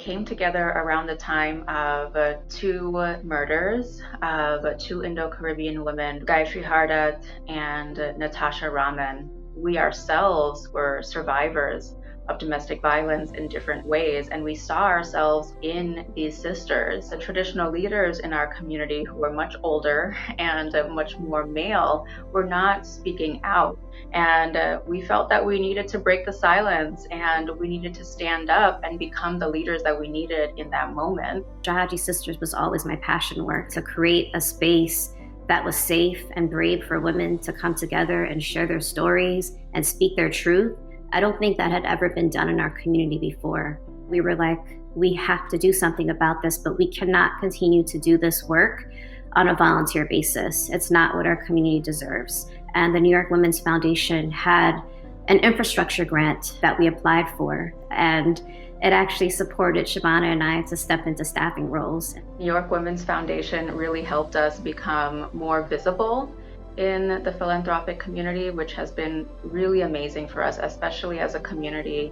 came together around the time of two murders of two Indo-Caribbean women, Gayatri Hardat and Natasha Raman. We ourselves were survivors of domestic violence in different ways, and we saw ourselves in these sisters. The traditional leaders in our community, who were much older and much more male, were not speaking out. And we felt that we needed to break the silence and we needed to stand up and become the leaders that we needed in that moment. Jahajee Sisters was always my passion work, to create a space that was safe and brave for women to come together and share their stories and speak their truth. I don't think that had ever been done in our community before. We were like, we have to do something about this, but we cannot continue to do this work on a volunteer basis. It's not what our community deserves. And the New York Women's Foundation had an infrastructure grant that we applied for, and it actually supported Shivana and I to step into staffing roles. New York Women's Foundation really helped us become more visible in the philanthropic community, which has been really amazing for us, especially as a community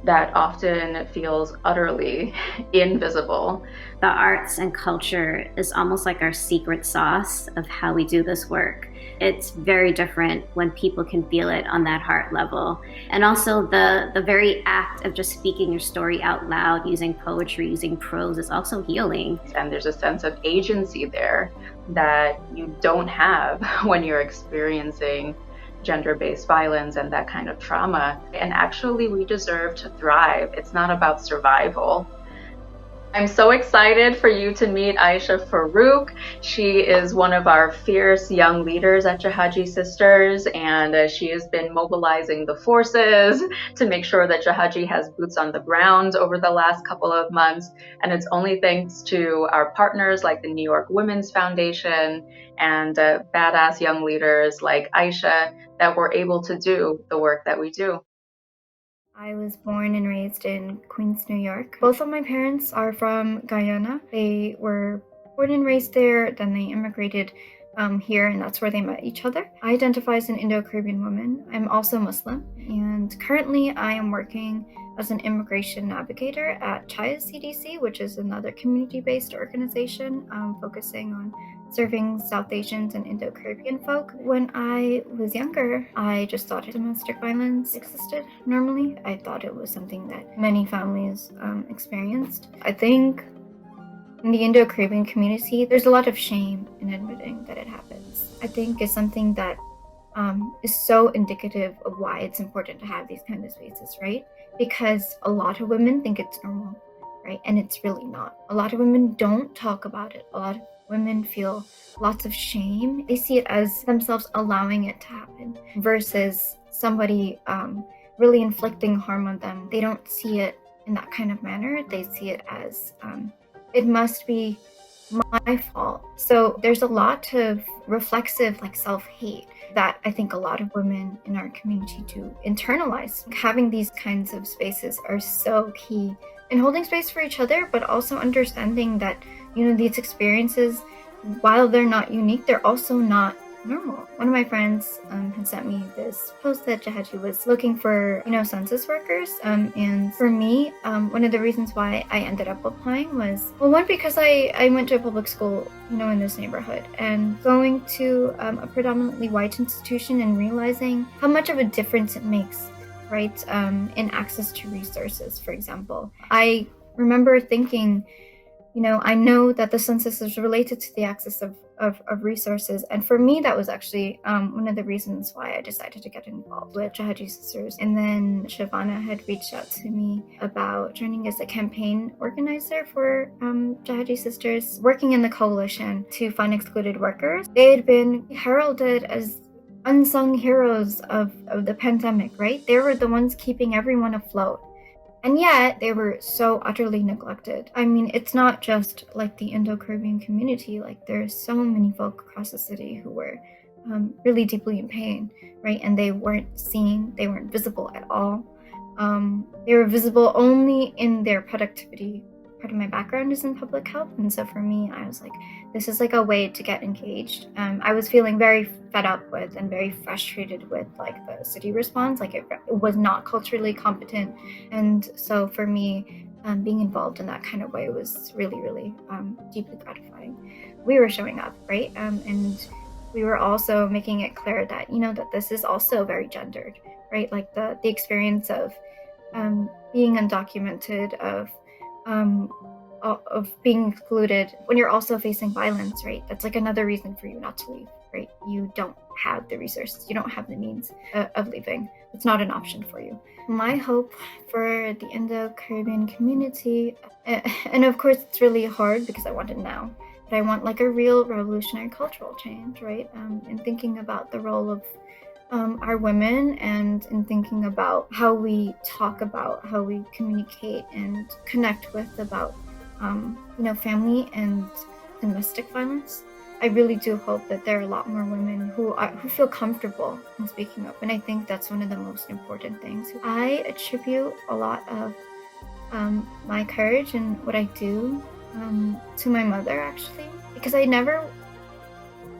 that often feels utterly invisible. The arts and culture is almost like our secret sauce of how we do this work. It's very different when people can feel it on that heart level. And also the very act of just speaking your story out loud, using poetry, using prose, is also healing. And there's a sense of agency there that you don't have when you're experiencing gender-based violence and that kind of trauma. And actually, we deserve to thrive. It's not about survival. I'm so excited for you to meet Aeshah Farouq. She is one of our fierce young leaders at Jahajee Sisters, and she has been mobilizing the forces to make sure that Jahajee has boots on the ground over the last couple of months. And it's only thanks to our partners like the New York Women's Foundation and badass young leaders like Aeshah that we're able to do the work that we do. I was born and raised in Queens, New York. Both of my parents are from Guyana. They were born and raised there, then they immigrated here, and that's where they met each other. I identify as an Indo-Caribbean woman. I'm also Muslim, and currently I am working as an immigration navigator at CHIA CDC, which is another community-based organization focusing on serving South Asians and Indo-Caribbean folk. When I was younger, I just thought domestic violence existed normally. I thought it was something that many families experienced. I think in the Indo-Caribbean community, there's a lot of shame in admitting that it happens. I think it's something that is so indicative of why it's important to have these kind of spaces, right? Because a lot of women think it's normal, right? And it's really not. A lot of women don't talk about it. A lot of women feel lots of shame. They see it as themselves allowing it to happen versus somebody really inflicting harm on them. They don't see it in that kind of manner. They see it as it must be my fault. So there's a lot of reflexive self-hate that I think a lot of women in our community do internalize. Having these kinds of spaces are so key in holding space for each other, but also understanding that, these experiences, while they're not unique, they're also not normal. One of my friends had sent me this post that Jahajee was looking for, census workers. And for me, one of the reasons why I ended up applying was, well, one, because I went to a public school, in this neighborhood, and going to a predominantly white institution and realizing how much of a difference it makes, right, in access to resources, for example. I remember thinking, I know that the census is related to the access of resources. And for me, that was actually one of the reasons why I decided to get involved with Jahajee Sisters. And then Shivana had reached out to me about joining as a campaign organizer for Jahajee Sisters, working in the coalition to fund excluded workers. They had been heralded as unsung heroes of the pandemic, right? They were the ones keeping everyone afloat. And yet, they were so utterly neglected. I mean, it's not just like the Indo-Caribbean community. There's so many folk across the city who were really deeply in pain, right? And they weren't seen, they weren't visible at all. They were visible only in their productivity. Part of my background is in public health, and so for me, I was like, this is a way to get engaged. I was feeling very fed up with and very frustrated with the city response. It was not culturally competent, and so for me, being involved in that kind of way was really, really deeply gratifying. We were showing up, right? And we were also making it clear that, that this is also very gendered, right? Like the experience of being undocumented, of being excluded when you're also facing violence, right? That's like another reason for you not to leave, right? You don't have the resources, you don't have the means of leaving. It's not an option for you. My hope for the Indo-Caribbean community, and of course it's really hard because I want it now, but I want like a real revolutionary cultural change, right? And thinking about the role of our women, and in thinking about how we talk about, how we communicate and connect with about family and domestic violence. I really do hope that there are a lot more women who feel comfortable in speaking up, and I think that's one of the most important things. I attribute a lot of my courage and what I do to my mother, actually, because I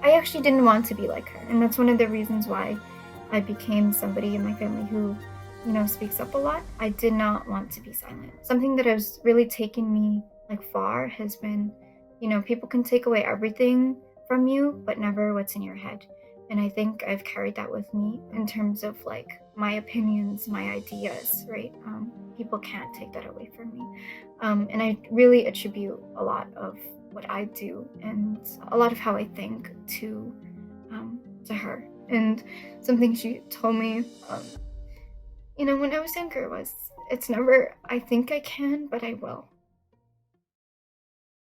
actually didn't want to be like her, and that's one of the reasons why I became somebody in my family who, speaks up a lot. I did not want to be silent. Something that has really taken me far has been, people can take away everything from you, but never what's in your head. And I think I've carried that with me in terms of my opinions, my ideas, right? People can't take that away from me. And I really attribute a lot of what I do and a lot of how I think to her. And something she told me, when I was younger was, it's never, I think I can, but I will.